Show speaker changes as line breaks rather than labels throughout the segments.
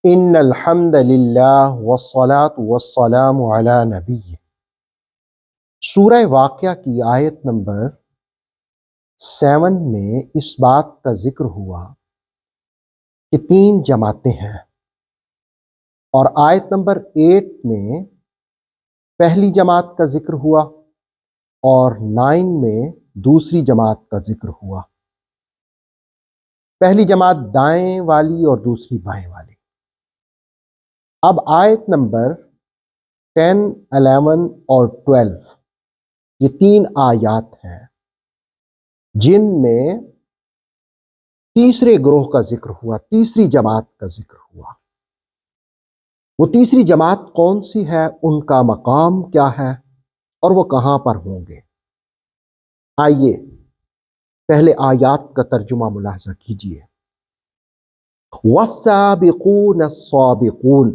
ان الحمد للہ والصلاة والسلام علی نبی۔ سورہ واقعہ کی آیت نمبر 7 میں اس بات کا ذکر ہوا کہ 3 جماعتیں ہیں، اور آیت نمبر 8 میں پہلی جماعت کا ذکر ہوا اور 9 میں دوسری جماعت کا ذکر ہوا۔ پہلی جماعت دائیں والی اور دوسری بائیں والی۔ اب آیت نمبر 10، 11 اور 12 یہ 3 آیات ہیں جن میں تیسرے گروہ کا ذکر ہوا، تیسری جماعت کا ذکر ہوا۔ وہ تیسری جماعت کون سی ہے، ان کا مقام کیا ہے اور وہ کہاں پر ہوں گے؟ آئیے پہلے آیات کا ترجمہ ملاحظہ کیجئے۔ وَالسَّابِقُونَ السَّابِقُونَ،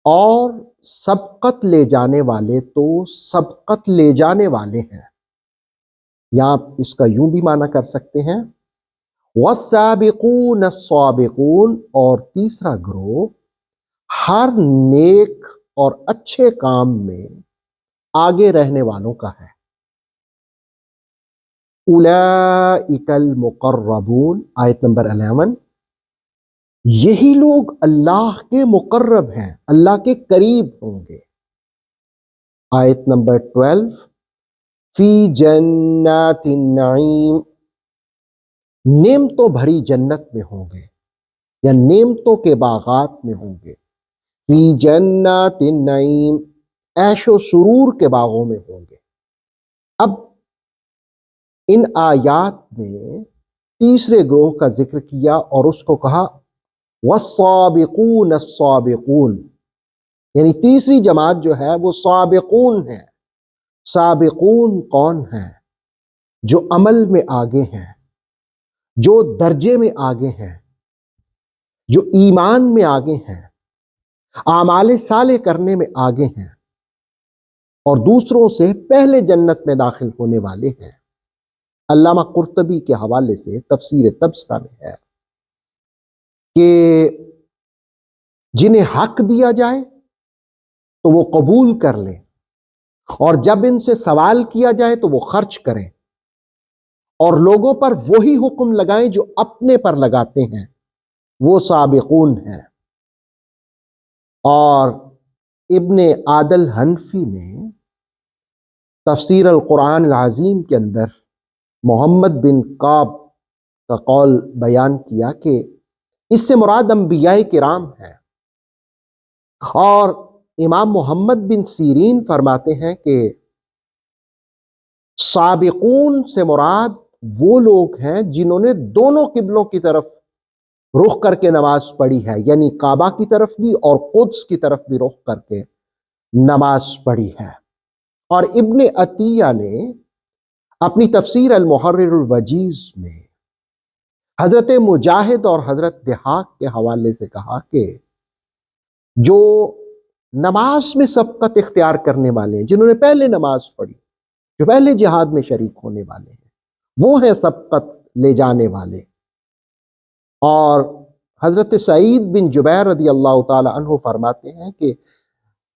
اور سبقت لے جانے والے تو سبقت لے جانے والے ہیں، یا آپ اس کا یوں بھی معنی کر سکتے ہیں وَالسَّابِقُونَ السَّابِقُونَ، اور تیسرا گروہ ہر نیک اور اچھے کام میں آگے رہنے والوں کا ہے۔ اولئک المقربون، آیت نمبر 11، یہی لوگ اللہ کے مقرب ہیں، اللہ کے قریب ہوں گے۔ آیت نمبر 12، فی جنات النعیم، نعمتوں بھری جنت میں ہوں گے یا نعمتوں کے باغات میں ہوں گے۔ فی جنات النعیم، عیش و سرور کے باغوں میں ہوں گے۔ اب ان آیات میں تیسرے گروہ کا ذکر کیا اور اس کو کہا والسابقون السابقون، یعنی تیسری جماعت جو ہے وہ سابقون ہے۔ سابقون کون ہیں؟ جو عمل میں آگے ہیں، جو درجے میں آگے ہیں، جو ایمان میں آگے ہیں، اعمال صالح کرنے میں آگے ہیں، اور دوسروں سے پہلے جنت میں داخل ہونے والے ہیں۔ علامہ قرطبی کے حوالے سے تفسیر تبصرہ میں ہے کہ جنہیں حق دیا جائے تو وہ قبول کر لیں، اور جب ان سے سوال کیا جائے تو وہ خرچ کریں، اور لوگوں پر وہی حکم لگائیں جو اپنے پر لگاتے ہیں، وہ سابقون ہیں۔ اور ابن عادل حنفی نے تفسیر القرآن العظیم کے اندر محمد بن کعب کا قول بیان کیا کہ اس سے مراد انبیاء کرام ہیں، اور امام محمد بن سیرین فرماتے ہیں کہ سابقون سے مراد وہ لوگ ہیں جنہوں نے دونوں قبلوں کی طرف رخ کر کے نماز پڑھی ہے، یعنی کعبہ کی طرف بھی اور قدس کی طرف بھی رخ کر کے نماز پڑھی ہے۔ اور ابن عطیہ نے اپنی تفسیر المحرر الوجیز میں حضرت مجاہد اور حضرت دحاق کے حوالے سے کہا کہ جو نماز میں سبقت اختیار کرنے والے ہیں، جنہوں نے پہلے نماز پڑھی، جو پہلے جہاد میں شریک ہونے والے ہیں، وہ ہیں سبقت لے جانے والے۔ اور حضرت سعید بن جبیر رضی اللہ تعالی عنہ فرماتے ہیں کہ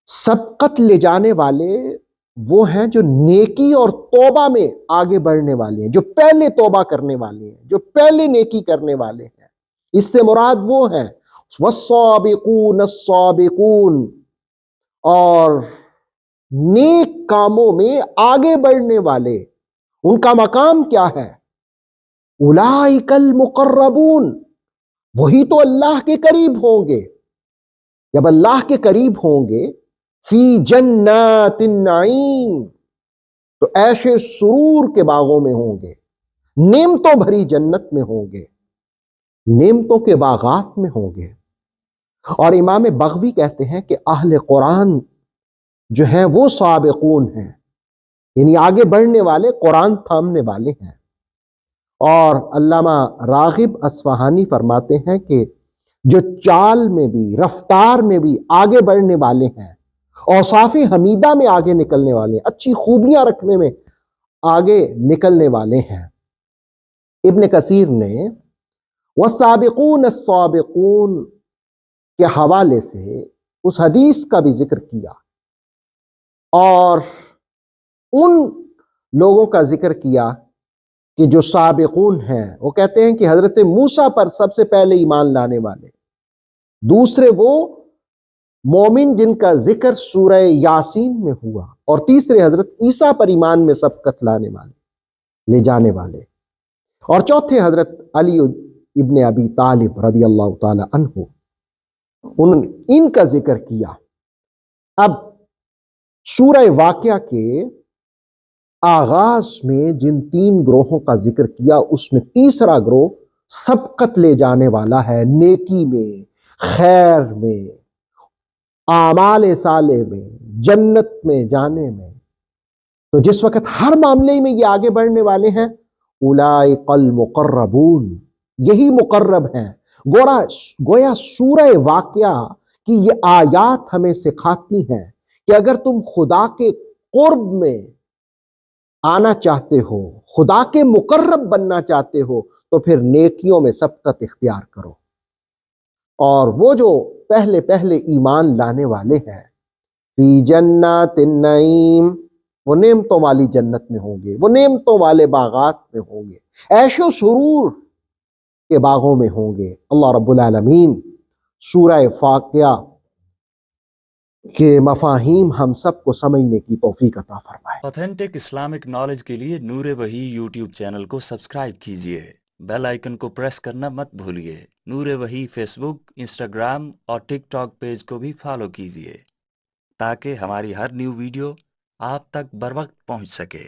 سبقت لے جانے والے وہ ہیں جو نیکی اور توبہ میں آگے بڑھنے والے ہیں، جو پہلے توبہ کرنے والے ہیں، جو پہلے نیکی کرنے والے ہیں۔ اس سے مراد وہ ہیں والسابقون السابقون، اور نیک کاموں میں آگے بڑھنے والے، ان کا مقام کیا ہے؟ اولئک المقربون، وہی تو اللہ کے قریب ہوں گے۔ جب اللہ کے قریب ہوں گے فی جنات النعیم، تو عیش سرور کے باغوں میں ہوں گے، نعمتوں بھری جنت میں ہوں گے، نعمتوں کے باغات میں ہوں گے۔ اور امام بغوی کہتے ہیں کہ اہل قرآن جو ہیں وہ سابقون ہیں، یعنی آگے بڑھنے والے، قرآن تھامنے والے ہیں۔ اور علامہ راغب اصفہانی فرماتے ہیں کہ جو چال میں بھی، رفتار میں بھی آگے بڑھنے والے ہیں، اوصاف حمیدہ میں آگے نکلنے والے ہیں، اچھی خوبیاں رکھنے میں آگے نکلنے والے ہیں۔ ابن کثیر نے والسابقون السابقون کے حوالے سے اس حدیث کا بھی ذکر کیا اور ان لوگوں کا ذکر کیا کہ جو سابقون ہیں، وہ کہتے ہیں کہ حضرت موسیٰ پر سب سے پہلے ایمان لانے والے، دوسرے وہ مومن جن کا ذکر سورہ یاسین میں ہوا، اور تیسرے حضرت عیسیٰ پر ایمان میں سبقت لانے والے، لے جانے والے، اور چوتھے حضرت علی ابن ابی طالب رضی اللہ تعالی عنہ، ان کا ذکر کیا۔ اب سورہ واقعہ کے آغاز میں جن 3 گروہوں کا ذکر کیا، اس میں تیسرا گروہ سبقت لے جانے والا ہے، نیکی میں، خیر میں، اعمال صالح میں، جنت میں جانے میں۔ تو جس وقت ہر معاملے میں یہ آگے بڑھنے والے ہیں، اولئک المقربون، یہی مقرب ہیں۔ گویا سورہ واقعہ کی یہ آیات ہمیں سکھاتی ہیں کہ اگر تم خدا کے قرب میں آنا چاہتے ہو، خدا کے مقرب بننا چاہتے ہو، تو پھر نیکیوں میں سبقت اختیار کرو۔ اور وہ جو پہلے ایمان لانے والے ہیں، فی جنات النعیم، وہ نعمتوں والی جنت میں ہوں گے، وہ نعمتوں والے باغات میں ہوں گے، عیش و سرور کے باغوں میں ہوں گے۔ اللہ رب العالمین سورہ واقعہ کے مفاہیم ہم سب کو سمجھنے کی توفیق عطا فرمائے۔
آتھینٹک اسلامک نالج کے لیے نور وحی یوٹیوب چینل کو سبسکرائب کیجئے، بیل آئیکن کو پریس کرنا مت بھولیے۔ نور وحی فیس بک، انسٹاگرام اور ٹک ٹاک پیج کو بھی فالو کیجئے تاکہ ہماری ہر نیو ویڈیو آپ تک بر وقت پہنچ سکے۔